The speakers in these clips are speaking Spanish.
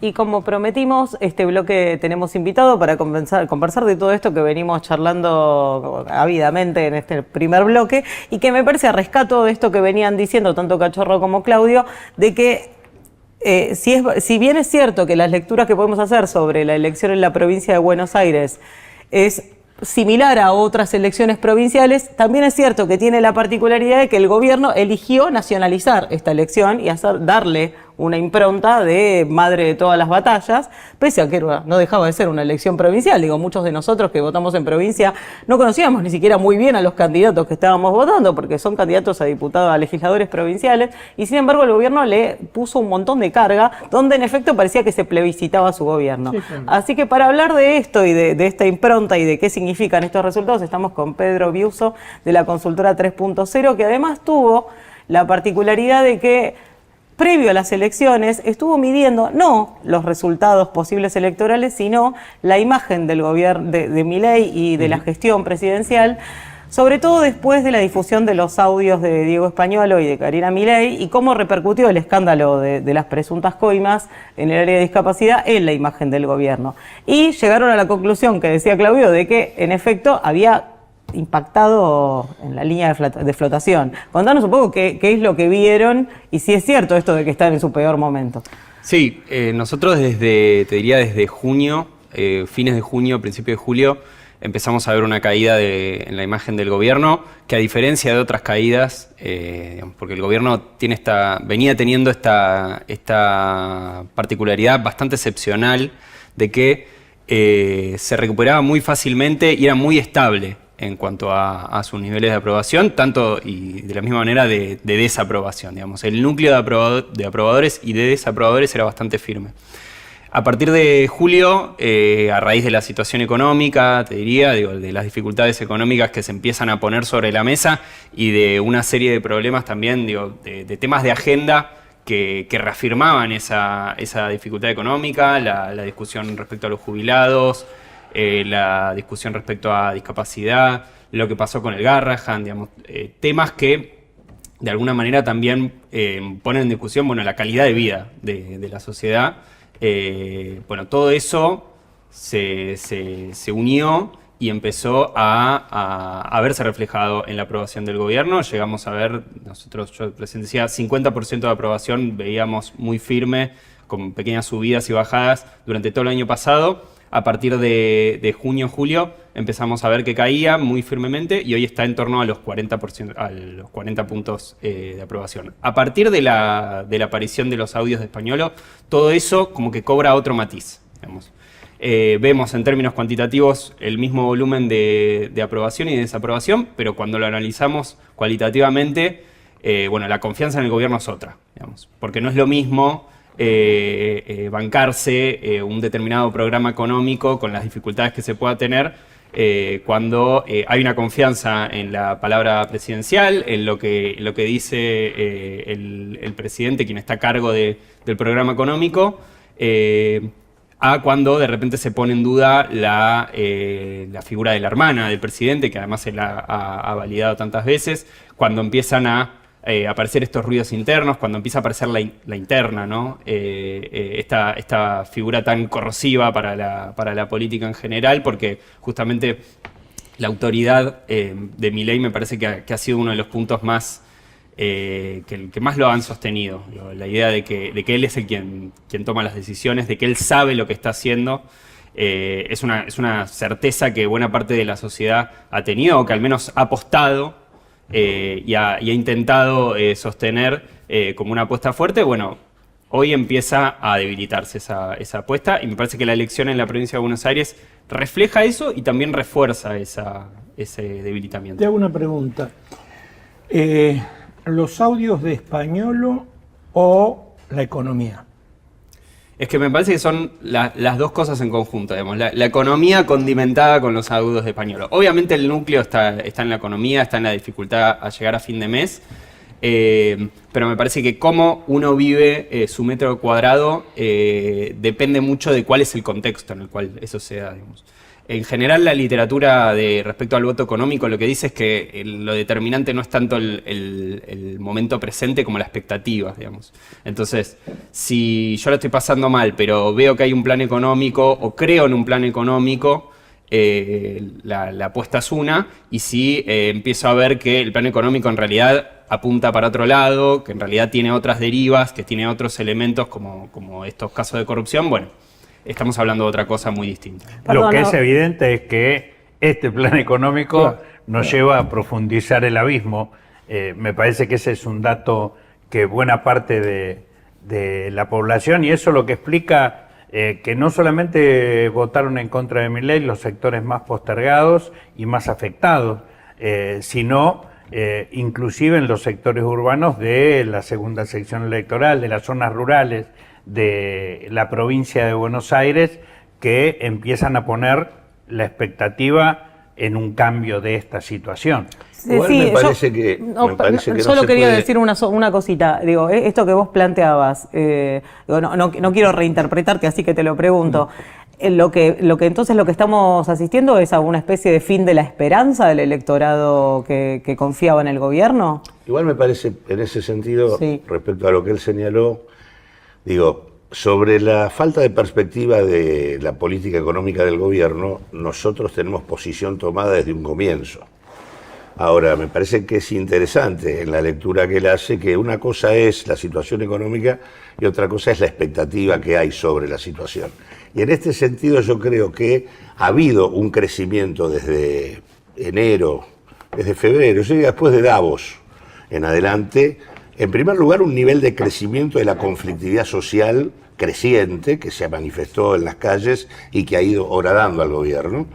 Y como prometimos, este bloque tenemos invitado para conversar de todo esto que venimos charlando ávidamente en este primer bloque y que me parece a rescato de esto que venían diciendo tanto Cachorro como Claudio, de que si bien es cierto que las lecturas que podemos hacer sobre la elección en la provincia de Buenos Aires es similar a otras elecciones provinciales, también es cierto que tiene la particularidad de que el gobierno eligió nacionalizar esta elección y darle una impronta de madre de todas las batallas, pese a que no dejaba de ser una elección provincial. Digo, muchos de nosotros que votamos en provincia no conocíamos ni siquiera muy bien a los candidatos que estábamos votando, porque son candidatos a diputados, a legisladores provinciales, y sin embargo el gobierno le puso un montón de carga, donde en efecto parecía que se plebiscitaba su gobierno. Sí, claro. Así que para hablar de esto y de esta impronta y de qué significan estos resultados, estamos con Pedro Biuso de la consultora 3.0, que además tuvo la particularidad de que previo a las elecciones estuvo midiendo no los resultados posibles electorales, sino la imagen del gobierno de Milei y de la gestión presidencial, sobre todo después de la difusión de los audios de Diego Españolo y de Karina Milei y cómo repercutió el escándalo de las presuntas coimas en el área de discapacidad en la imagen del gobierno. Y llegaron a la conclusión que decía Claudio de que en efecto había impactado en la línea de flotación. Contanos un poco qué es lo que vieron y si es cierto esto de que están en su peor momento. Sí, nosotros te diría desde junio, fines de junio, principio de julio, empezamos a ver una caída en la imagen del gobierno, que a diferencia de otras caídas, porque el gobierno venía teniendo esta particularidad bastante excepcional de que se recuperaba muy fácilmente y era muy estable en cuanto a sus niveles de aprobación, tanto y de la misma manera de desaprobación, digamos. El núcleo de aprobadores y de desaprobadores era bastante firme. A partir de julio, a raíz de la situación económica, te diría, de las dificultades económicas que se empiezan a poner sobre la mesa y de una serie de problemas también, de temas de agenda que reafirmaban esa dificultad económica, la discusión respecto a los jubilados, la discusión respecto a discapacidad, lo que pasó con el Garrahan, digamos, temas que de alguna manera también ponen en discusión la calidad de vida de la sociedad. Todo eso se unió y empezó a verse reflejado en la aprobación del gobierno. Llegamos a ver, yo decía, 50% de aprobación, veíamos muy firme, con pequeñas subidas y bajadas durante todo el año pasado. A partir de junio, julio, empezamos a ver que caía muy firmemente y hoy está en torno a los 40%, a los 40 puntos de aprobación. A partir de la aparición de los audios de Españolo, todo eso como que cobra otro matiz, digamos. Vemos en términos cuantitativos el mismo volumen de aprobación y de desaprobación, pero cuando lo analizamos cualitativamente, la confianza en el gobierno es otra, digamos, porque no es lo mismo bancarse un determinado programa económico con las dificultades que se pueda tener cuando hay una confianza en la palabra presidencial, en lo que dice el presidente, quien está a cargo del programa económico, a cuando de repente se pone en duda la figura de la hermana del presidente, que además se la ha validado tantas veces, cuando empiezan a aparecer estos ruidos internos, cuando empieza a aparecer la interna, ¿no? Esta figura tan corrosiva para la política en general, porque justamente la autoridad de Milei me parece que ha sido uno de los puntos más que más lo han sostenido. La idea de que él es quien toma las decisiones, de que él sabe lo que está haciendo. Es una certeza que buena parte de la sociedad ha tenido, o que al menos ha apostado y ha intentado sostener como una apuesta fuerte. Bueno, hoy empieza a debilitarse esa apuesta y me parece que la elección en la provincia de Buenos Aires refleja eso y también refuerza ese debilitamiento. Te hago una pregunta. ¿Los audios de Españolo o la economía? Es que me parece que son las dos cosas en conjunto, digamos. La economía condimentada con los audios de Españolo. Obviamente el núcleo está en la economía, está en la dificultad a llegar a fin de mes, pero me parece que cómo uno vive su metro cuadrado depende mucho de cuál es el contexto en el cual eso se da, digamos. En general, la literatura respecto al voto económico lo que dice es que lo determinante no es tanto el momento presente como la expectativa, digamos. Entonces, si yo la estoy pasando mal, pero veo que hay un plan económico o creo en un plan económico, la apuesta es una, y si empiezo a ver que el plan económico en realidad apunta para otro lado, que en realidad tiene otras derivas, que tiene otros elementos como estos casos de corrupción, bueno, estamos hablando de otra cosa muy distinta. Lo que es evidente es que este plan económico nos lleva a profundizar el abismo. Me parece que ese es un dato que buena parte de la población, y eso lo que explica que no solamente votaron en contra de Milei los sectores más postergados y más afectados, sino inclusive en los sectores urbanos de la segunda sección electoral, de las zonas rurales de la provincia de Buenos Aires, que empiezan a poner la expectativa en un cambio de esta situación. Igual me parece que solo quería decir una cosita. Digo, esto que vos planteabas, no quiero reinterpretarte, así que te lo pregunto. Entonces lo que estamos asistiendo es a una especie de fin de la esperanza del electorado que confiaba en el gobierno. Igual me parece, en ese sentido, respecto a lo que él señaló, digo, sobre la falta de perspectiva de la política económica del gobierno, nosotros tenemos posición tomada desde un comienzo. Ahora, me parece que es interesante en la lectura que él hace que una cosa es la situación económica y otra cosa es la expectativa que hay sobre la situación. Y en este sentido yo creo que ha habido un crecimiento desde enero, desde febrero, después de Davos en adelante. En primer lugar, un nivel de crecimiento de la conflictividad social creciente que se manifestó en las calles y que ha ido horadando al gobierno.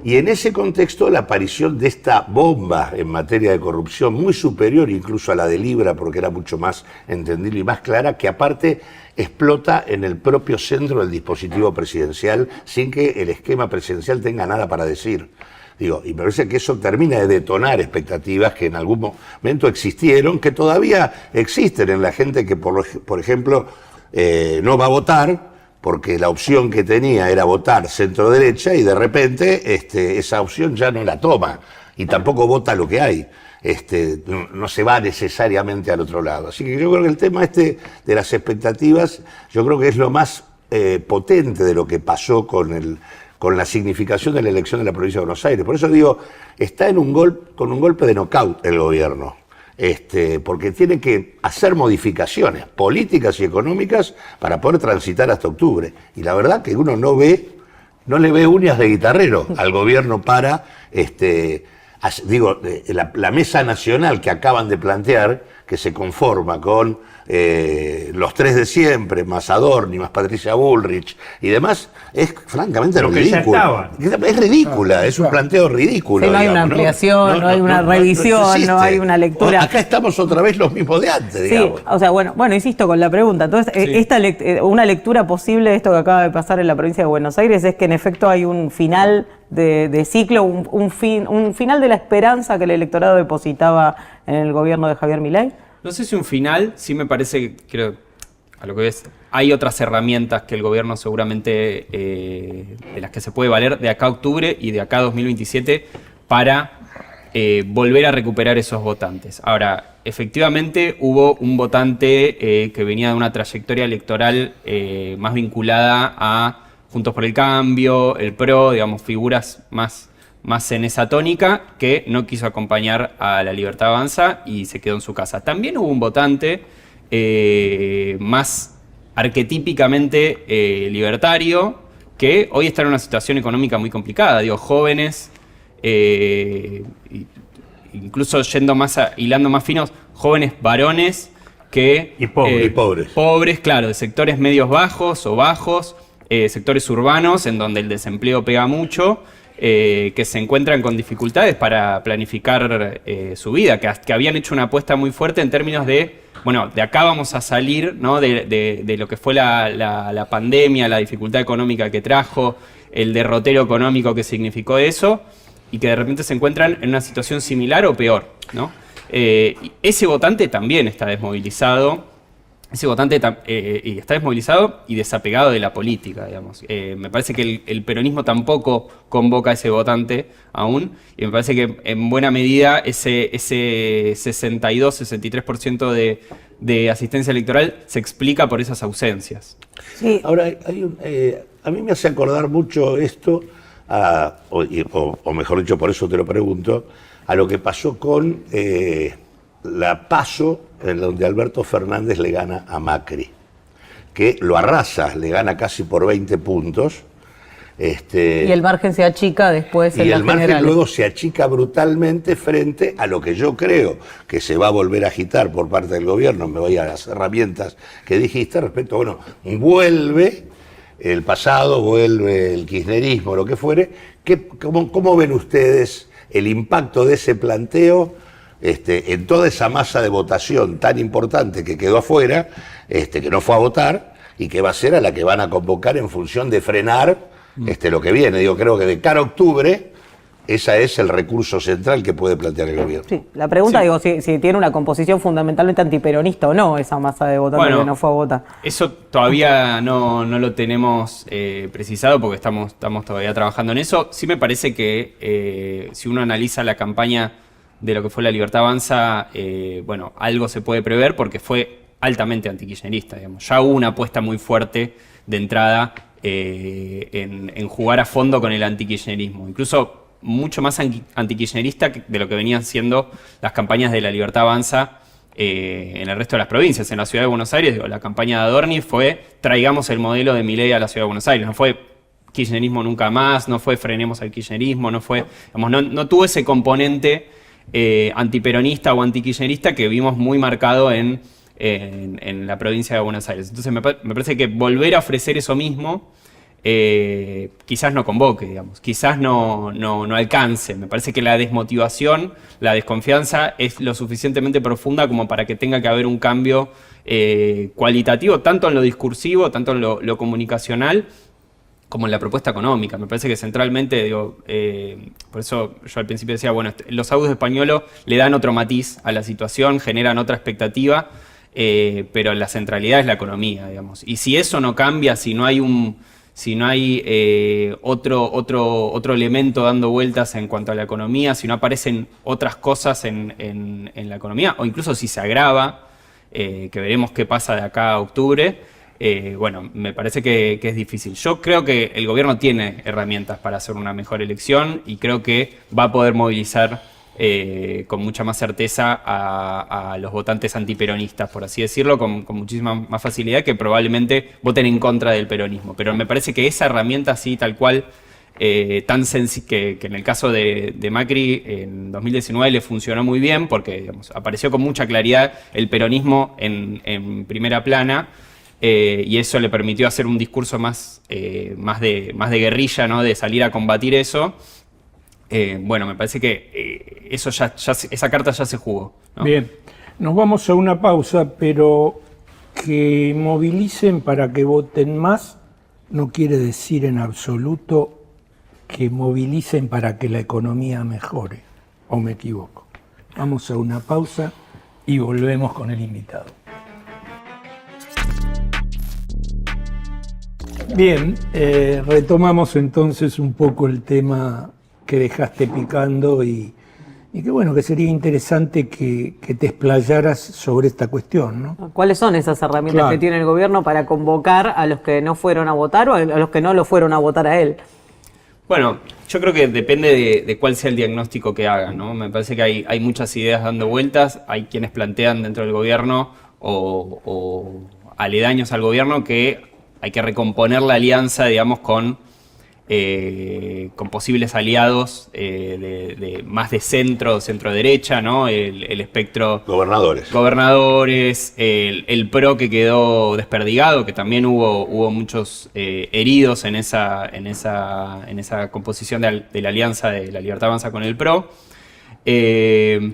Y en ese contexto, la aparición de esta bomba en materia de corrupción, muy superior incluso a la de Libra, porque era mucho más entendible y más clara, que aparte explota en el propio centro del dispositivo presidencial sin que el esquema presidencial tenga nada para decir. Digo, y me parece que eso termina de detonar expectativas que en algún momento existieron, que todavía existen en la gente que, por ejemplo, no va a votar, porque la opción que tenía era votar centro-derecha y de repente esa opción ya no la toma y tampoco vota lo que hay. No se va necesariamente al otro lado. Así que yo creo que el tema de las expectativas, yo creo que es lo más potente de lo que pasó con la significación de la elección de la provincia de Buenos Aires. Por eso digo, está con un golpe de knockout el gobierno. Porque tiene que hacer modificaciones políticas y económicas para poder transitar hasta octubre. Y la verdad que uno no le ve uñas de guitarrero al gobierno para, la mesa nacional que acaban de plantear, que se conforma con los tres de siempre, más Adorni, más Patricia Bullrich y demás, es francamente ridículo. Es ridícula, es un planteo ridículo. Sí, no hay una ampliación, no hay una revisión, no hay una lectura. Acá estamos otra vez los mismos de antes, digamos. Sí, o sea, bueno, insisto con la pregunta. Entonces, una lectura posible de esto que acaba de pasar en la provincia de Buenos Aires es que en efecto hay un final de ciclo, un final de la esperanza que el electorado depositaba en el gobierno de Javier Milei. No sé si un final, sí me parece, creo, a lo que ves, hay otras herramientas que el gobierno seguramente, de las que se puede valer de acá a octubre y de acá a 2027 para volver a recuperar esos votantes. Ahora, efectivamente hubo un votante que venía de una trayectoria electoral más vinculada a Juntos por el Cambio, el PRO, digamos, figuras más en esa tónica, que no quiso acompañar a La Libertad Avanza y se quedó en su casa. También hubo un votante más arquetípicamente libertario, que hoy está en una situación económica muy complicada. Digo, jóvenes, incluso hilando más finos, jóvenes varones que... Y pobres. Pobres, claro, de sectores medios bajos o bajos, sectores urbanos en donde el desempleo pega mucho, que se encuentran con dificultades para planificar su vida, que habían hecho una apuesta muy fuerte en términos de, bueno, de acá vamos a salir, ¿no? de lo que fue la pandemia, la dificultad económica que trajo, el derrotero económico que significó eso, y que de repente se encuentran en una situación similar o peor, ¿no? Ese votante también está desmovilizado ese votante está desmovilizado y desapegado de la política, digamos. Me parece que el peronismo tampoco convoca a ese votante aún, y me parece que en buena medida ese 62-63% de asistencia electoral se explica por esas ausencias. Sí. Ahora, a mí me hace acordar mucho esto, o mejor dicho, por eso te lo pregunto, a lo que pasó con la PASO, en donde Alberto Fernández le gana a Macri, que lo arrasa, le gana casi por 20 puntos. Y el margen se achica después en y las el margen generales. luego se achica brutalmente frente a lo que yo creo que se va a volver a agitar por parte del gobierno. Me voy a las herramientas que dijiste respecto, bueno, vuelve el pasado, vuelve el kirchnerismo, lo que fuere. ¿Cómo ven ustedes el impacto de ese planteo en toda esa masa de votación tan importante que quedó afuera, que no fue a votar, y que va a ser a la que van a convocar en función de frenar lo que viene? Digo, creo que de cara a octubre, ese es el recurso central que puede plantear el gobierno. Sí, la pregunta, digo, si tiene una composición fundamentalmente antiperonista o no, esa masa de votantes que no fue a votar. Eso todavía no lo tenemos precisado, porque estamos todavía trabajando en eso. Sí me parece que si uno analiza la campaña de lo que fue La Libertad Avanza, algo se puede prever, porque fue altamente antikirchnerista, digamos. Ya hubo una apuesta muy fuerte de entrada en jugar a fondo con el antikirchnerismo, incluso mucho más antikirchnerista de lo que venían siendo las campañas de La Libertad Avanza en el resto de las provincias. En la Ciudad de Buenos Aires, la campaña de Adorni fue traigamos el modelo de Milei a la Ciudad de Buenos Aires, no fue kirchnerismo nunca más, no fue frenemos al kirchnerismo, no fue, no tuvo ese componente antiperonista o antikirchnerista que vimos muy marcado en la provincia de Buenos Aires. Entonces me parece que volver a ofrecer eso mismo quizás no convoque, digamos, quizás no alcance. Me parece que la desmotivación, la desconfianza es lo suficientemente profunda como para que tenga que haber un cambio cualitativo, tanto en lo discursivo, tanto en lo comunicacional, como en la propuesta económica. Me parece que centralmente, por eso yo al principio decía, los audios de Españolo le dan otro matiz a la situación, generan otra expectativa, pero la centralidad es la economía, digamos. Y si eso no cambia, si no hay otro elemento dando vueltas en cuanto a la economía, si no aparecen otras cosas en la economía, o incluso si se agrava, que veremos qué pasa de acá a octubre, me parece que es difícil. Yo creo que el gobierno tiene herramientas para hacer una mejor elección y creo que va a poder movilizar con mucha más certeza a los votantes antiperonistas, por así decirlo, con muchísima más facilidad, que probablemente voten en contra del peronismo. Pero me parece que esa herramienta así, tal cual, que en el caso de Macri en 2019 le funcionó muy bien, porque digamos, apareció con mucha claridad el peronismo en primera plana, y eso le permitió hacer un discurso más de guerrilla, ¿no? De salir a combatir eso. Me parece que esa carta ya se jugó, ¿no? Bien, nos vamos a una pausa, pero que movilicen para que voten más no quiere decir en absoluto que movilicen para que la economía mejore, ¿o me equivoco? Vamos a una pausa y volvemos con el invitado. Bien, retomamos entonces un poco el tema que dejaste picando y que bueno, que sería interesante que te explayaras sobre esta cuestión, ¿no? ¿Cuáles son esas herramientas que tiene el gobierno para convocar a los que no fueron a votar o a los que no lo fueron a votar a él? Bueno, yo creo que depende de cuál sea el diagnóstico que hagan, ¿no? Me parece que hay muchas ideas dando vueltas, hay quienes plantean dentro del gobierno o aledaños al gobierno que hay que recomponer la alianza, digamos, con posibles aliados más de centro-derecha, ¿no? El espectro... Gobernadores, el PRO que quedó desperdigado, que también hubo muchos heridos en esa composición de la alianza de La Libertad Avanza con el PRO.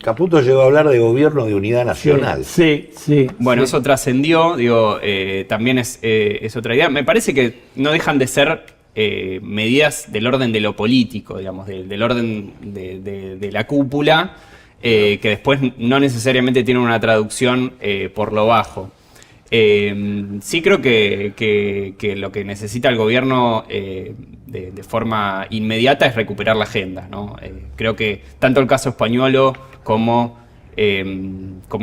Caputo llegó a hablar de gobierno de unidad nacional. Sí. Bueno, eso trascendió, también es otra idea. Me parece que no dejan de ser medidas del orden de lo político, digamos, del orden de la cúpula, que después no necesariamente tienen una traducción por lo bajo. Sí creo que lo que necesita el gobierno de forma inmediata es recuperar la agenda, ¿no? Creo que tanto el caso Españolo como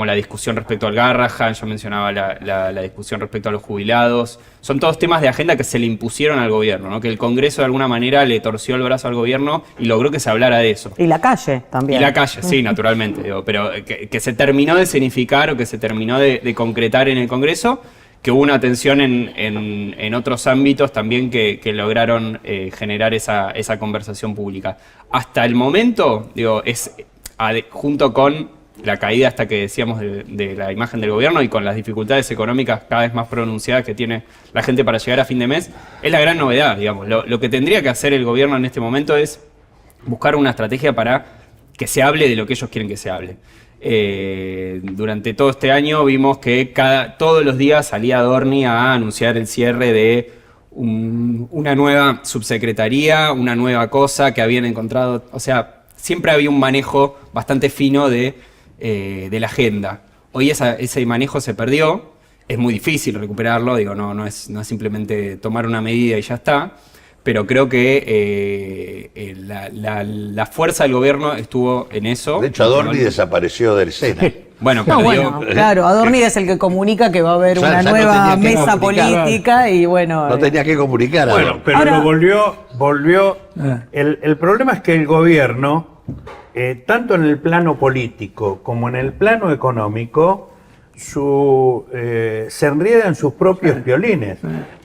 la discusión respecto al Garrahan, yo mencionaba la discusión respecto a los jubilados, son todos temas de agenda que se le impusieron al gobierno, ¿no? Que el Congreso de alguna manera le torció el brazo al gobierno y logró que se hablara de eso. Y la calle también. Y la calle, sí, naturalmente, digo, pero que se terminó de escenificar o que se terminó de concretar en el Congreso, que hubo una atención en otros ámbitos también que lograron generar esa conversación pública. Hasta el momento, digo, junto con la caída hasta que decíamos de la imagen del gobierno y con las dificultades económicas cada vez más pronunciadas que tiene la gente para llegar a fin de mes, es la gran novedad, digamos. Lo que tendría que hacer el gobierno en este momento es buscar una estrategia para que se hable de lo que ellos quieren que se hable. Durante todo este año vimos que todos los días salía Adorni a anunciar el cierre de una nueva subsecretaría, una nueva cosa que habían encontrado, o sea, siempre había un manejo bastante fino de la agenda. Hoy ese manejo se perdió, es muy difícil recuperarlo, digo, no es simplemente tomar una medida y ya está, pero creo que la fuerza del gobierno estuvo en eso. De hecho, Adorni desapareció del SENA. Bueno, No, perdió. bueno, claro, Adorni es el que comunica que va a haber Ya una no nueva tenía que mesa comunicar. política y bueno. No tenía que comunicar. Bueno, Adorni. pero Ahora- lo volvió. El problema es que el gobierno, tanto en el plano político como en el plano económico, se enrieda en sus propios violines.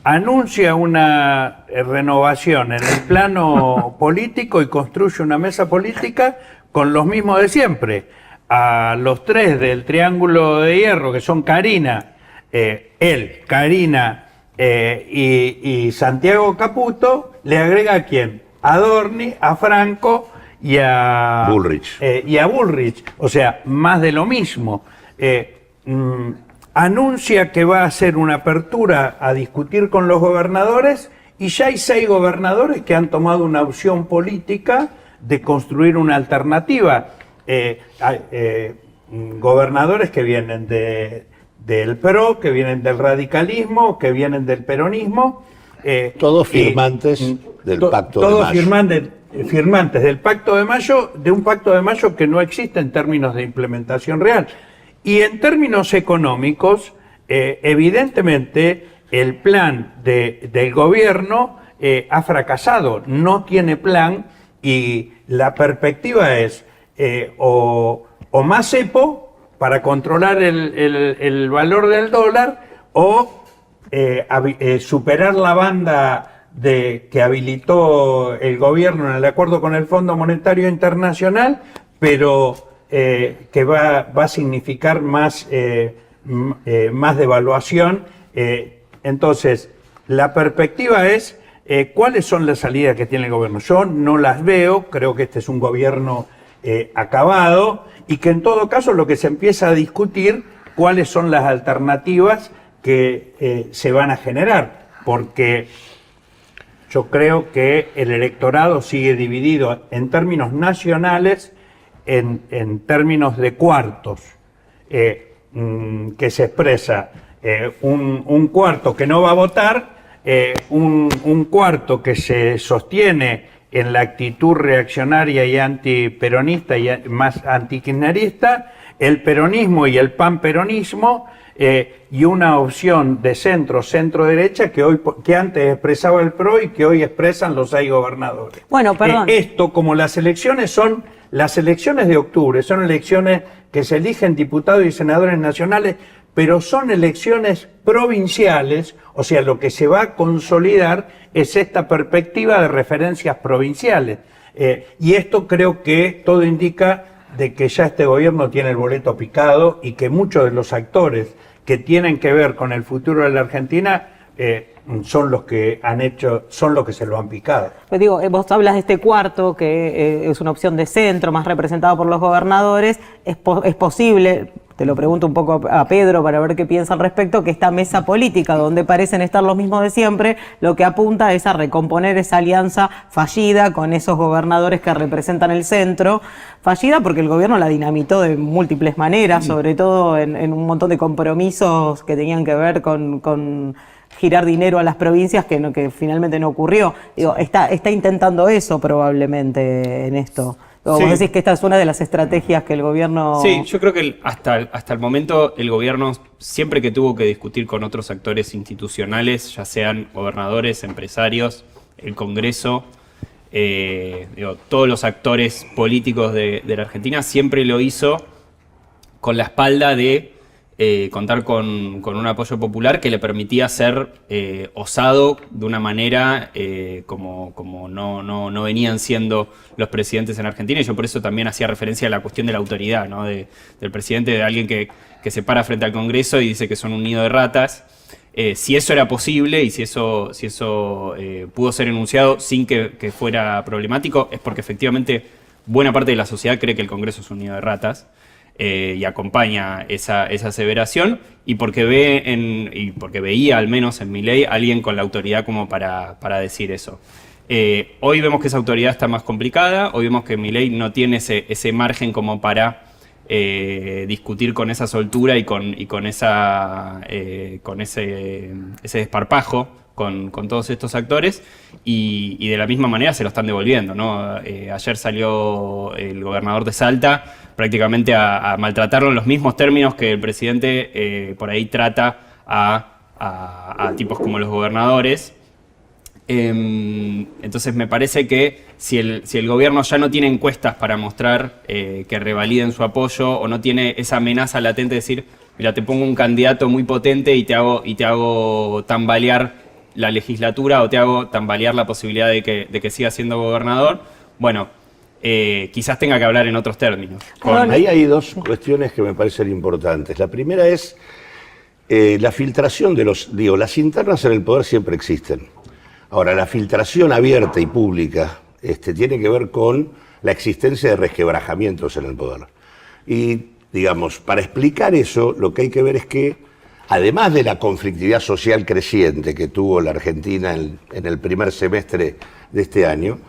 Anuncia una renovación en el plano político y construye una mesa política con los mismos de siempre. A los tres del Triángulo de Hierro, que son Karina, Karina y Santiago Caputo, le agrega ¿a quién? A Adorni, a Franco y a Bullrich. O sea, más de lo mismo. Anuncia que va a hacer una apertura a discutir con los gobernadores y ya hay 6 gobernadores que han tomado una opción política de construir una alternativa. Gobernadores que vienen del PRO, que vienen del radicalismo, que vienen del peronismo. Todos firmantes del Pacto de Todos Mayo. firmantes del Pacto de Mayo, de un Pacto de Mayo que no existe en términos de implementación real. Y en términos económicos, evidentemente, el plan del gobierno ha fracasado, no tiene plan y la perspectiva es o más cepo para controlar el valor del dólar o superar la banda que habilitó el gobierno en el acuerdo con el Fondo Monetario Internacional, pero que va a significar más devaluación. Entonces, la perspectiva es cuáles son las salidas que tiene el gobierno. Yo no las veo, creo que este es un gobierno acabado y que en todo caso lo que se empieza a discutir cuáles son las alternativas que se van a generar, porque yo creo que el electorado sigue dividido en términos nacionales, en términos de cuartos, que se expresa un cuarto que no va a votar, un cuarto que se sostiene en la actitud reaccionaria y antiperonista y más antikirchnerista, el peronismo y el panperonismo, y una opción de centro-derecha que antes expresaba el PRO y que hoy expresan los 6 gobernadores. Bueno, perdón. Esto, como las elecciones son las elecciones de octubre, son elecciones que se eligen diputados y senadores nacionales, pero son elecciones provinciales, o sea, lo que se va a consolidar es esta perspectiva de referencias provinciales. Y esto creo que todo indica de que ya este gobierno tiene el boleto picado y que muchos de los actores que tienen que ver con el futuro de la Argentina son los que se lo han picado. Pues digo, vos hablas de este cuarto que es una opción de centro, más representado por los gobernadores. Es posible, te lo pregunto un poco a Pedro para ver qué piensa al respecto, que esta mesa política donde parecen estar los mismos de siempre, lo que apunta es a recomponer esa alianza fallida con esos gobernadores que representan el centro, fallida porque el gobierno la dinamitó de múltiples maneras, sobre todo en un montón de compromisos que tenían que ver con girar dinero a las provincias que finalmente no ocurrió. Digo, está intentando eso probablemente en esto. Vos decís que esta es una de las estrategias que el gobierno... Sí, yo creo que hasta el momento el gobierno, siempre que tuvo que discutir con otros actores institucionales, ya sean gobernadores, empresarios, el Congreso, todos los actores políticos de la Argentina, siempre lo hizo con la espalda de contar con un apoyo popular que le permitía ser osado de una manera como no venían siendo los presidentes en Argentina. Y yo por eso también hacía referencia a la cuestión de la autoridad, ¿no? Del presidente, de alguien que se para frente al Congreso y dice que son un nido de ratas. Si eso era posible y si eso pudo ser enunciado sin que fuera problemático, es porque efectivamente buena parte de la sociedad cree que el Congreso es un nido de ratas. Y acompaña esa aseveración y porque veía al menos en Milei alguien con la autoridad como para decir eso. Hoy vemos que esa autoridad está más complicada, hoy vemos que Milei no tiene ese margen como para discutir con esa soltura y con ese desparpajo con todos estos actores y de la misma manera se lo están devolviendo, ¿no? Ayer salió el gobernador de Salta prácticamente a maltratarlo en los mismos términos que el presidente por ahí trata a tipos como los gobernadores. Entonces me parece que si el gobierno ya no tiene encuestas para mostrar que revaliden su apoyo o no tiene esa amenaza latente de decir, mira, te pongo un candidato muy potente y te hago tambalear la legislatura o te hago tambalear la posibilidad de que siga siendo gobernador, bueno, quizás tenga que hablar en otros términos. Ahí hay dos cuestiones que me parecen importantes. La primera es la filtración de las internas en el poder siempre existen. Ahora, la filtración abierta y pública tiene que ver con la existencia de resquebrajamientos en el poder. Y, digamos, para explicar eso, lo que hay que ver es que además de la conflictividad social creciente que tuvo la Argentina en el primer semestre de este año,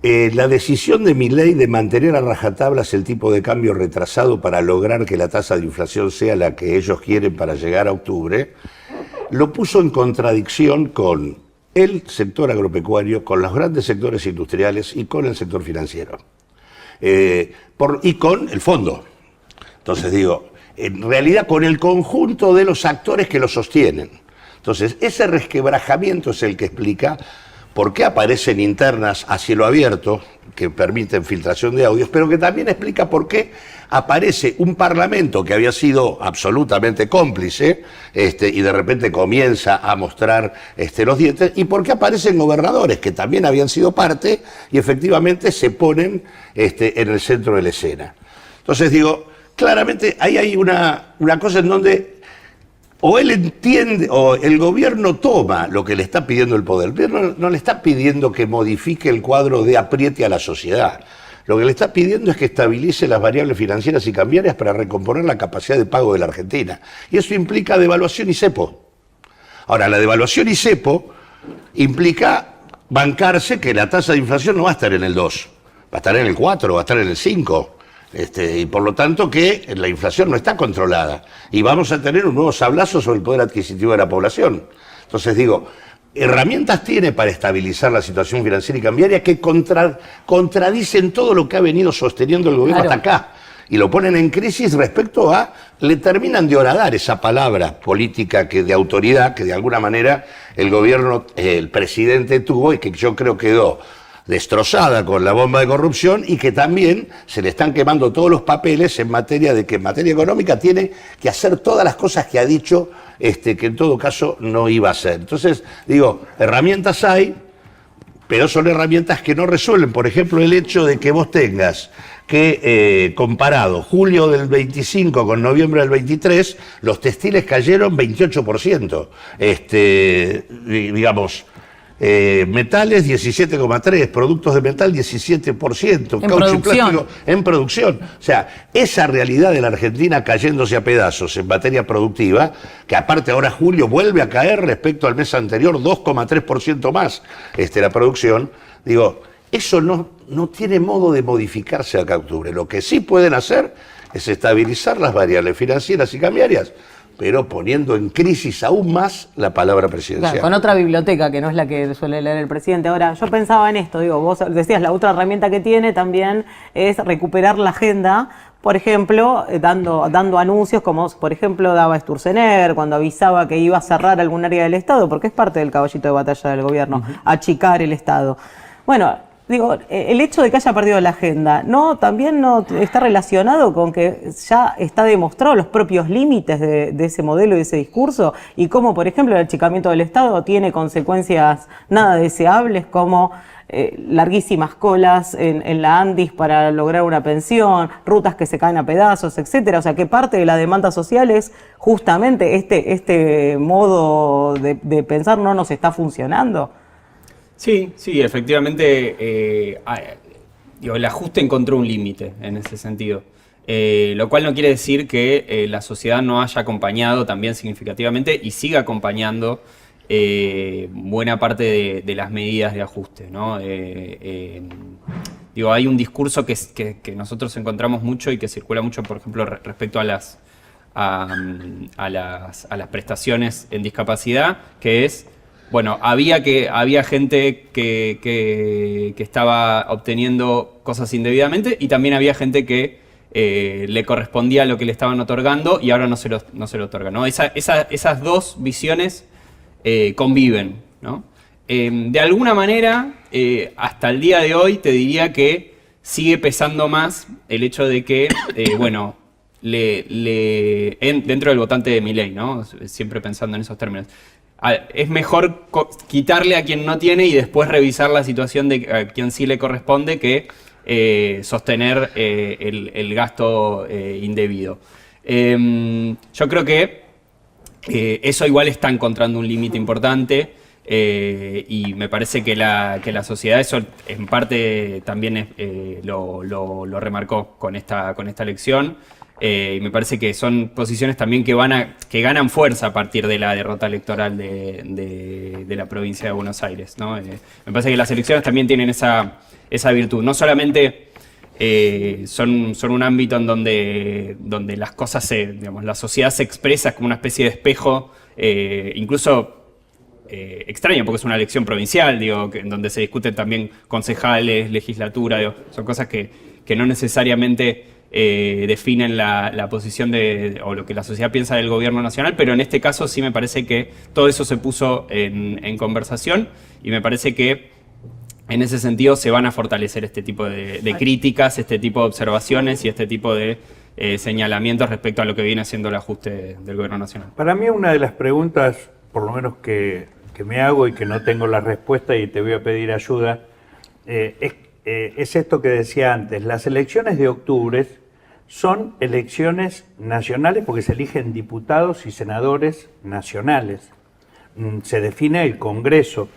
la decisión de Milei de mantener a rajatablas el tipo de cambio retrasado para lograr que la tasa de inflación sea la que ellos quieren para llegar a octubre, lo puso en contradicción con el sector agropecuario, con los grandes sectores industriales y con el sector financiero. Y con el fondo. Entonces digo, en realidad con el conjunto de los actores que lo sostienen. Entonces, ese resquebrajamiento es el que explica por qué aparecen internas a cielo abierto que permiten filtración de audios, pero que también explica por qué aparece un parlamento que había sido absolutamente cómplice y de repente comienza a mostrar los dientes, y por qué aparecen gobernadores que también habían sido parte y efectivamente se ponen en el centro de la escena. Entonces digo, claramente ahí hay una cosa en donde o él entiende, o el gobierno toma lo que le está pidiendo el poder. El gobierno no le está pidiendo que modifique el cuadro de apriete a la sociedad. Lo que le está pidiendo es que estabilice las variables financieras y cambiarias para recomponer la capacidad de pago de la Argentina. Y eso implica devaluación y cepo. Ahora, la devaluación y cepo implica bancarse que la tasa de inflación no va a estar en el 2, va a estar en el 4, va a estar en el 5. Y por lo tanto que la inflación no está controlada y vamos a tener un nuevo sablazo sobre el poder adquisitivo de la población. Entonces digo, herramientas tiene para estabilizar la situación financiera y cambiaria que contradicen todo lo que ha venido sosteniendo el gobierno hasta acá y lo ponen en crisis respecto a, le terminan de horadar esa palabra política de autoridad que de alguna manera el gobierno, el presidente tuvo y que yo creo quedó destrozada con la bomba de corrupción y que también se le están quemando todos los papeles en materia de que en materia económica tiene que hacer todas las cosas que ha dicho que en todo caso no iba a hacer. Entonces, digo, herramientas hay, pero son herramientas que no resuelven. Por ejemplo, el hecho de que vos tengas que, comparado julio del 25 con noviembre del 23, los textiles cayeron 28%. Digamos, Metales 17,3%, productos de metal 17%, caucho y plástico en producción. O sea, esa realidad de la Argentina cayéndose a pedazos en materia productiva, que aparte ahora julio vuelve a caer respecto al mes anterior, 2,3% más la producción, digo, eso no tiene modo de modificarse acá a octubre. Lo que sí pueden hacer es estabilizar las variables financieras y cambiarias, pero poniendo en crisis aún más la palabra presidencial. Claro, con otra biblioteca que no es la que suele leer el presidente. Ahora, yo pensaba en esto, digo, vos decías, la otra herramienta que tiene también es recuperar la agenda, por ejemplo, dando anuncios como, por ejemplo, daba Sturzenegger cuando avisaba que iba a cerrar algún área del Estado, porque es parte del caballito de batalla del gobierno, achicar el Estado. Bueno, digo, el hecho de que haya perdido la agenda, también no está relacionado con que ya está demostrado los propios límites de ese modelo y de ese discurso, y cómo, por ejemplo, el achicamiento del Estado tiene consecuencias nada deseables, como larguísimas colas en la Andis para lograr una pensión, rutas que se caen a pedazos, etcétera. O sea, que parte de la demanda social es justamente este modo de pensar no nos está funcionando. Sí, efectivamente, el ajuste encontró un límite en ese sentido. Lo cual no quiere decir que la sociedad no haya acompañado también significativamente y siga acompañando buena parte de las medidas de ajuste, ¿no? Hay un discurso que nosotros encontramos mucho y que circula mucho, por ejemplo, respecto a las prestaciones en discapacidad, que es, bueno, había gente que estaba obteniendo cosas indebidamente y también había gente que le correspondía lo que le estaban otorgando y ahora no se lo otorga, ¿no? Esas dos visiones conviven, ¿no? De alguna manera, hasta el día de hoy te diría que sigue pesando más el hecho de que, dentro del votante de Milei, ¿no? Siempre pensando en esos términos. Es mejor quitarle a quien no tiene y después revisar la situación de a quien sí le corresponde que sostener el gasto indebido. Yo creo que eso igual está encontrando un límite importante y me parece que la sociedad eso en parte también lo remarcó con esta elección. Y me parece que son posiciones también que ganan fuerza a partir de la derrota electoral de la provincia de Buenos Aires, ¿no? Me parece que las elecciones también tienen esa virtud. No solamente son un ámbito en donde las cosas la sociedad se expresa como una especie de espejo, incluso extraño, porque es una elección provincial, en donde se discuten también concejales, legislatura, son cosas que no necesariamente definen la posición o lo que la sociedad piensa del gobierno nacional, pero en este caso sí me parece que todo eso se puso en conversación y me parece que en ese sentido se van a fortalecer este tipo de críticas, este tipo de observaciones y este tipo de señalamientos respecto a lo que viene haciendo el ajuste del gobierno nacional. Para mí una de las preguntas, por lo menos que me hago y que no tengo la respuesta y te voy a pedir ayuda, es esto que decía antes. Las elecciones de octubre son elecciones nacionales porque se eligen diputados y senadores nacionales. Se define el Congreso.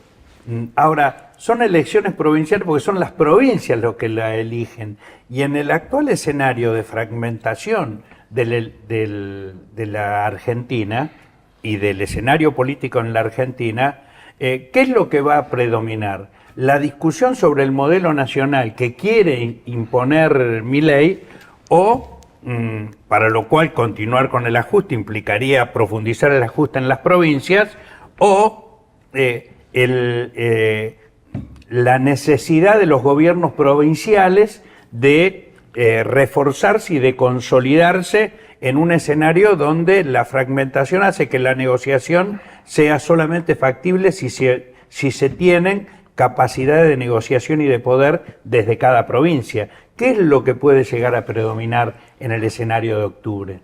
Ahora, son elecciones provinciales porque son las provincias los que la eligen. Y en el actual escenario de fragmentación de la Argentina y del escenario político en la Argentina, ¿qué es lo que va a predominar? La discusión sobre el modelo nacional que quiere imponer Milei o, para lo cual continuar con el ajuste implicaría profundizar el ajuste en las provincias, o la necesidad de los gobiernos provinciales de reforzarse y de consolidarse en un escenario donde la fragmentación hace que la negociación sea solamente factible si se tienen capacidad de negociación y de poder desde cada provincia. ¿Qué es lo que puede llegar a predominar en el escenario de octubre?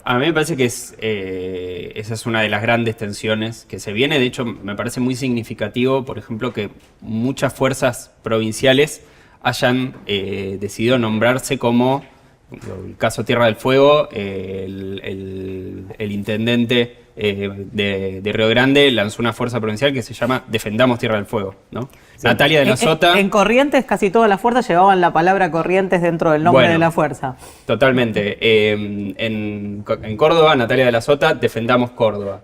A mí me parece que esa es una de las grandes tensiones que se viene. De hecho, me parece muy significativo, por ejemplo, que muchas fuerzas provinciales hayan decidido nombrarse como el caso Tierra del Fuego, el intendente de Río Grande lanzó una fuerza provincial que se llama Defendamos Tierra del Fuego, ¿no? Sí. Natalia de la Sota... En Corrientes casi todas las fuerzas llevaban la palabra Corrientes dentro del nombre de la fuerza. Totalmente. En Córdoba, Natalia de la Sota, Defendamos Córdoba.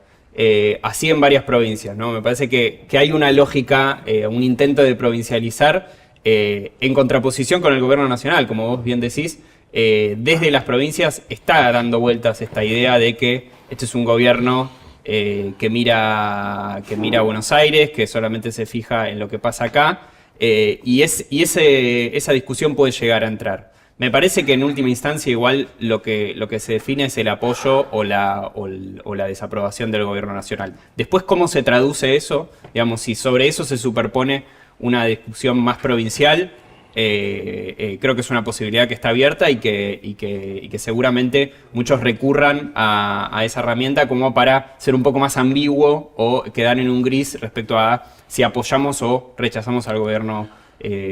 Así en varias provincias, ¿no? Me parece que hay una lógica, un intento de provincializar en contraposición con el gobierno nacional, como vos bien decís. Desde las provincias está dando vueltas esta idea de que este es un gobierno que mira a Buenos Aires, que solamente se fija en lo que pasa acá, y esa discusión puede llegar a entrar. Me parece que en última instancia igual lo que se define es el apoyo o la desaprobación del gobierno nacional. Después, ¿cómo se traduce eso? Digamos, si sobre eso se superpone una discusión más provincial, creo que es una posibilidad que está abierta y que seguramente muchos recurran a esa herramienta como para ser un poco más ambiguo o quedar en un gris respecto a si apoyamos o rechazamos al gobierno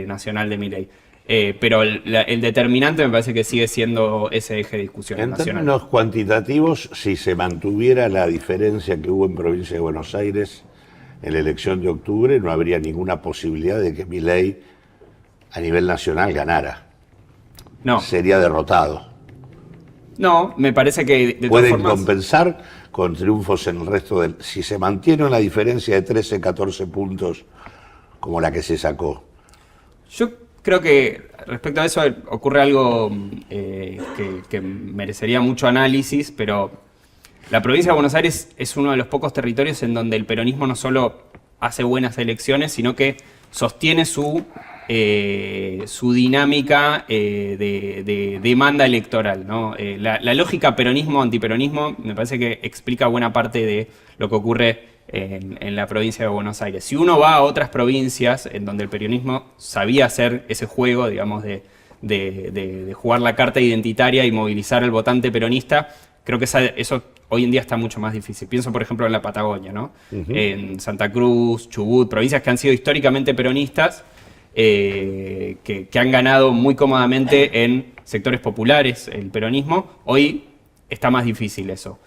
nacional de Milei. Pero el determinante me parece que sigue siendo ese eje de discusión nacional. En términos cuantitativos, si se mantuviera la diferencia que hubo en provincia de Buenos Aires en la elección de octubre, no habría ninguna posibilidad de que Milei a nivel nacional ganara. No. Sería derrotado. No, me parece que de todas pueden formas compensar con triunfos en el resto del... Si se mantiene una diferencia de 13, 14 puntos como la que se sacó. Yo creo que respecto a eso ocurre algo que merecería mucho análisis, pero la provincia de Buenos Aires es uno de los pocos territorios en donde el peronismo no solo hace buenas elecciones, sino que sostiene su dinámica de demanda electoral, ¿no? La lógica peronismo-antiperonismo me parece que explica buena parte de lo que ocurre en la provincia de Buenos Aires. Si uno va a otras provincias en donde el peronismo sabía hacer ese juego, digamos, de jugar la carta identitaria y movilizar al votante peronista, creo que eso hoy en día está mucho más difícil. Pienso, por ejemplo, en la Patagonia, ¿no? En Santa Cruz, Chubut, provincias que han sido históricamente peronistas, que han ganado muy cómodamente en sectores populares el peronismo. Hoy está más difícil eso.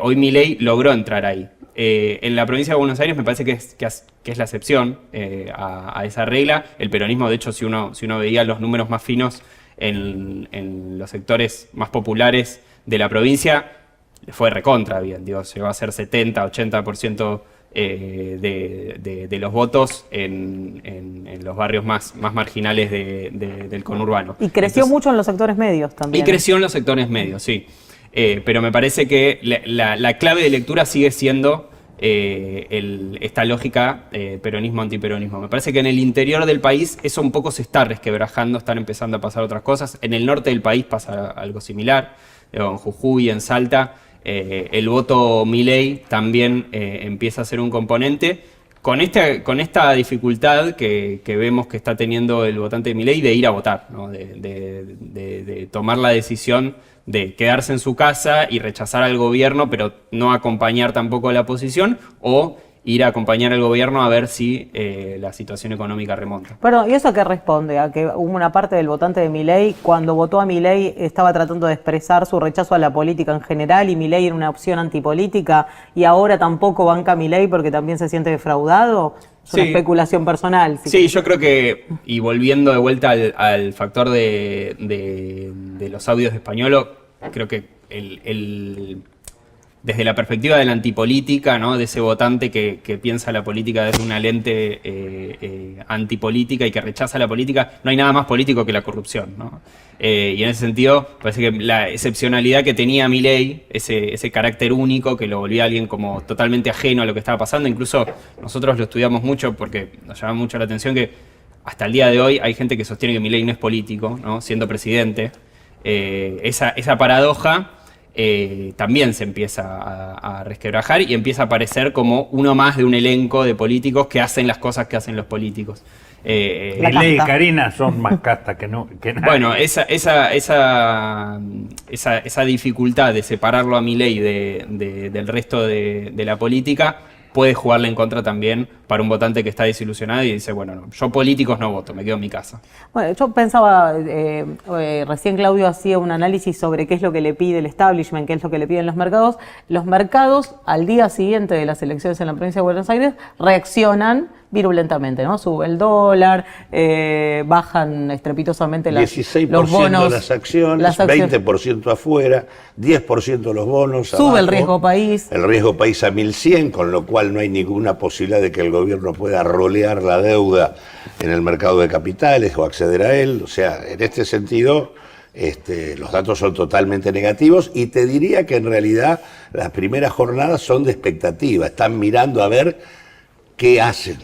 Hoy Milei logró entrar ahí. En la provincia de Buenos Aires me parece que es la excepción a esa regla. El peronismo, de hecho, si uno veía los números más finos en los sectores más populares de la provincia, fue recontra bien. Digo, llegó a ser 70, 80% de los votos en los barrios más marginales del conurbano. Y creció mucho en los sectores medios también. Y creció en los sectores medios, sí. Pero me parece que la clave de lectura sigue siendo esta lógica peronismo-antiperonismo. Me parece que en el interior del país eso un poco se está resquebrajando, están empezando a pasar otras cosas. En el norte del país pasa algo similar, en Jujuy, en Salta. El voto Milei también empieza a ser un componente, con esta dificultad que vemos que está teniendo el votante de Milei de ir a votar, ¿no? de tomar la decisión de quedarse en su casa y rechazar al gobierno, pero no acompañar tampoco a la oposición, o ir a acompañar al gobierno a ver si la situación económica remonta. Pero, ¿y eso a qué responde? A que hubo una parte del votante de Milei, cuando votó a Milei, estaba tratando de expresar su rechazo a la política en general, y Milei era una opción antipolítica, y ahora tampoco banca a Milei porque también se siente defraudado. Es una especulación personal. Sí, yo creo que, y volviendo de vuelta al factor de los audios de Españolo, creo que desde la perspectiva de la antipolítica, ¿no? De ese votante que piensa la política desde una lente antipolítica y que rechaza la política, no hay nada más político que la corrupción, ¿no? Y en ese sentido, parece que la excepcionalidad que tenía Milei, ese carácter único que lo volvía alguien como totalmente ajeno a lo que estaba pasando, incluso nosotros lo estudiamos mucho porque nos llama mucho la atención que hasta el día de hoy hay gente que sostiene que Milei no es político, ¿no? Siendo presidente. Esa paradoja también se empieza a resquebrajar y empieza a aparecer como uno más de un elenco de políticos que hacen las cosas que hacen los políticos. Milei y Karina son más castas que nadie. Bueno, esa dificultad de separarlo a Milei del resto de la política puede jugarle en contra también para un votante que está desilusionado y dice, bueno, no, yo políticos no voto, me quedo en mi casa. Bueno, yo pensaba, recién Claudio hacía un análisis sobre qué es lo que le pide el establishment, qué es lo que le piden los mercados. Los mercados, al día siguiente de las elecciones en la provincia de Buenos Aires, reaccionan virulentamente, ¿no? Sube el dólar, bajan estrepitosamente los 16% bonos. las acciones, 20% afuera, 10% los bonos. Sube abajo, el riesgo país. El riesgo país a 1100, con lo cual no hay ninguna posibilidad de que el gobierno pueda rolear la deuda en el mercado de capitales o acceder a él. O sea, en este sentido, los datos son totalmente negativos y te diría que en realidad las primeras jornadas son de expectativa. Están mirando a ver qué hacen.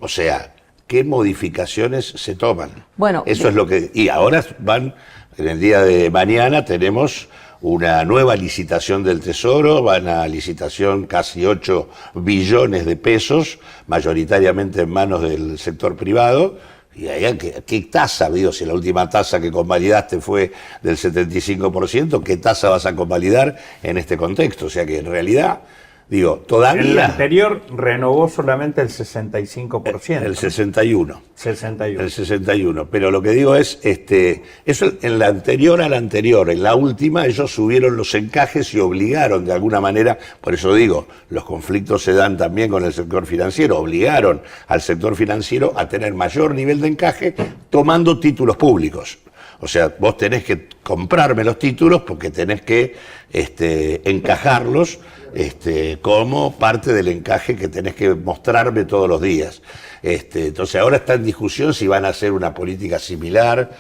O sea, qué modificaciones se toman. Bueno, eso es lo que... Y ahora van, en el día de mañana tenemos una nueva licitación del Tesoro, van a licitación casi 8 billones de pesos, mayoritariamente en manos del sector privado. Y ahí, ¿qué tasa? Digo, si la última tasa que convalidaste fue del 75%, ¿qué tasa vas a convalidar en este contexto? O sea que en realidad... Digo, todavía... El anterior renovó solamente el 65%. El 61. 61. El 61. Pero lo que digo es, eso en la anterior a la anterior, en la última, ellos subieron los encajes y obligaron de alguna manera, por eso digo, los conflictos se dan también con el sector financiero, obligaron al sector financiero a tener mayor nivel de encaje tomando títulos públicos. O sea, vos tenés que comprarme los títulos porque tenés que encajarlos como parte del encaje que tenés que mostrarme todos los días. Entonces ahora está en discusión si van a hacer una política similar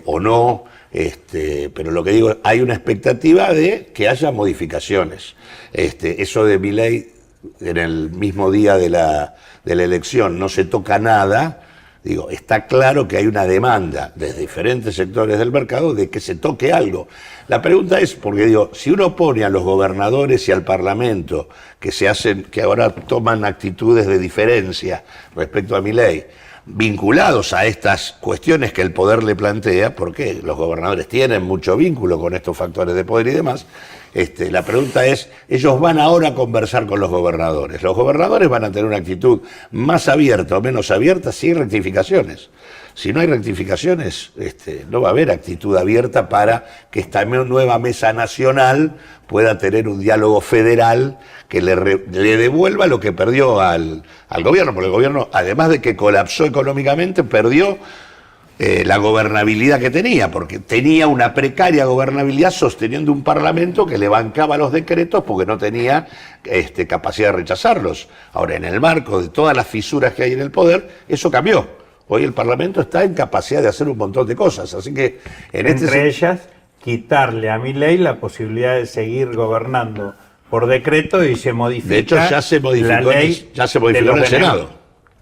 o no, pero lo que digo, hay una expectativa de que haya modificaciones. Eso de Milei, en el mismo día de la elección, no se toca nada. Digo, está claro que hay una demanda desde diferentes sectores del mercado de que se toque algo. La pregunta es, porque digo, si uno pone a los gobernadores y al Parlamento que ahora toman actitudes de diferencia respecto a Milei, vinculados a estas cuestiones que el poder le plantea, porque los gobernadores tienen mucho vínculo con estos factores de poder y demás, la pregunta es, ellos van ahora a conversar con los gobernadores van a tener una actitud más abierta o menos abierta si hay rectificaciones. Si no hay rectificaciones, no va a haber actitud abierta para que esta nueva mesa nacional pueda tener un diálogo federal que le devuelva lo que perdió al gobierno, porque el gobierno, además de que colapsó económicamente, perdió la gobernabilidad que tenía, porque tenía una precaria gobernabilidad sosteniendo un parlamento que le bancaba los decretos porque no tenía capacidad de rechazarlos. Ahora, en el marco de todas las fisuras que hay en el poder, eso cambió. Hoy el parlamento está en capacidad de hacer un montón de cosas, así que... Entre ellas, quitarle a Milei la posibilidad de seguir gobernando por decreto y se modifica. De hecho, ya se modificó, en el Senado.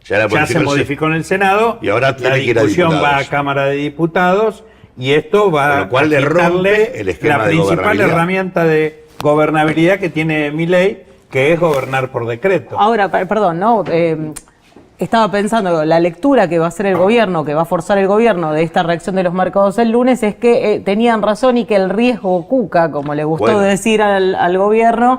Ya se modificó en el Senado, y ahora la discusión va a Cámara de Diputados y esto va a quitarle el esquema la principal herramienta de gobernabilidad que tiene Milei, que es gobernar por decreto. Ahora, perdón, ¿no? Estaba pensando, la lectura que va a hacer el gobierno, que va a forzar el gobierno de esta reacción de los mercados el lunes, es que tenían razón y que el riesgo cuca, como le gustó decir al gobierno,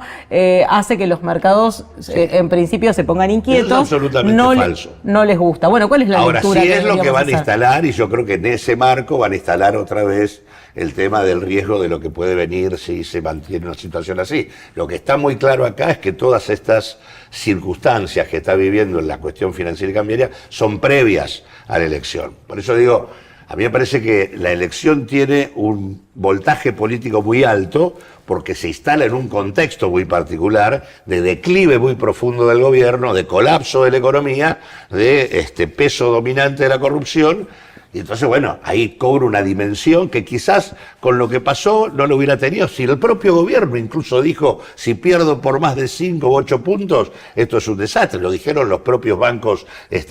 hace que los mercados en principio se pongan inquietos. Eso es absolutamente falso. No les gusta. Bueno, ¿cuál es la lectura? Ahora sí es lo que van a instalar, y yo creo que en ese marco van a instalar otra vez el tema del riesgo de lo que puede venir si se mantiene una situación así. Lo que está muy claro acá es que todas estas circunstancias que está viviendo en la cuestión financiera y cambiaria son previas a la elección. Por eso digo, a mí me parece que la elección tiene un voltaje político muy alto porque se instala en un contexto muy particular de declive muy profundo del gobierno, de colapso de la economía, de peso dominante de la corrupción. Y entonces, bueno, ahí cobra una dimensión que quizás con lo que pasó no lo hubiera tenido. Si el propio gobierno incluso dijo, si pierdo por más de 5 u 8 puntos, esto es un desastre. Lo dijeron los propios bancos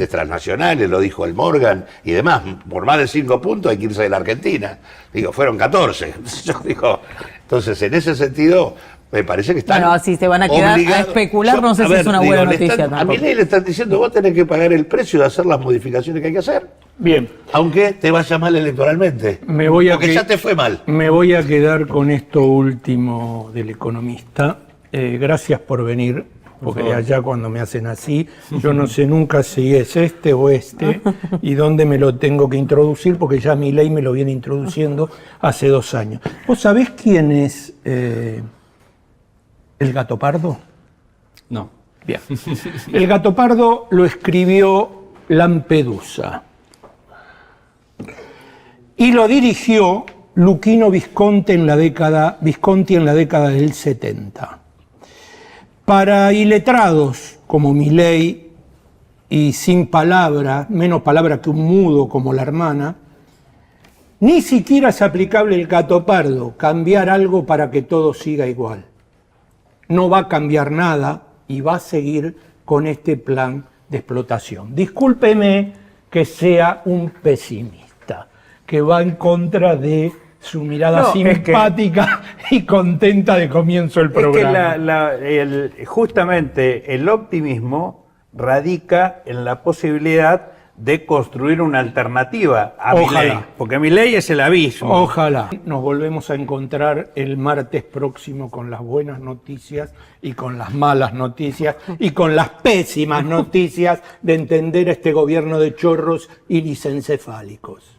transnacionales, lo dijo el Morgan y demás. Por más de 5 puntos hay que irse de la Argentina. Digo, fueron 14. Yo digo, entonces, en ese sentido, me parece que están Bueno, si se van a quedar a especular, no sé si es una buena noticia. A Milei le están diciendo, vos tenés que pagar el precio de hacer las modificaciones que hay que hacer. Bien. Aunque te vaya mal electoralmente. Porque ya te fue mal. Me voy a quedar con esto último del economista. Gracias por venir. porque allá cuando me hacen así, yo no sé nunca si es este o este, y dónde me lo tengo que introducir, porque ya Milei me lo viene introduciendo hace 2 años. ¿Vos sabés quién es el Gato Pardo? No. Bien. El Gato Pardo lo escribió Lampedusa y lo dirigió Luchino Visconti en la década del 70. Para iletrados como Milei y sin palabra, menos palabra que un mudo como la hermana, ni siquiera es aplicable el Gato Pardo, cambiar algo para que todo siga igual. No va a cambiar nada y va a seguir con este plan de explotación. Discúlpeme que sea un pesimista, que va en contra de su mirada simpática y contenta de comienzo del programa. Es que justamente el optimismo radica en la posibilidad de construir una alternativa a Milei, porque Milei es el abismo. Ojalá. Nos volvemos a encontrar el martes próximo con las buenas noticias y con las malas noticias y con las pésimas noticias de entender este gobierno de chorros y licencefálicos.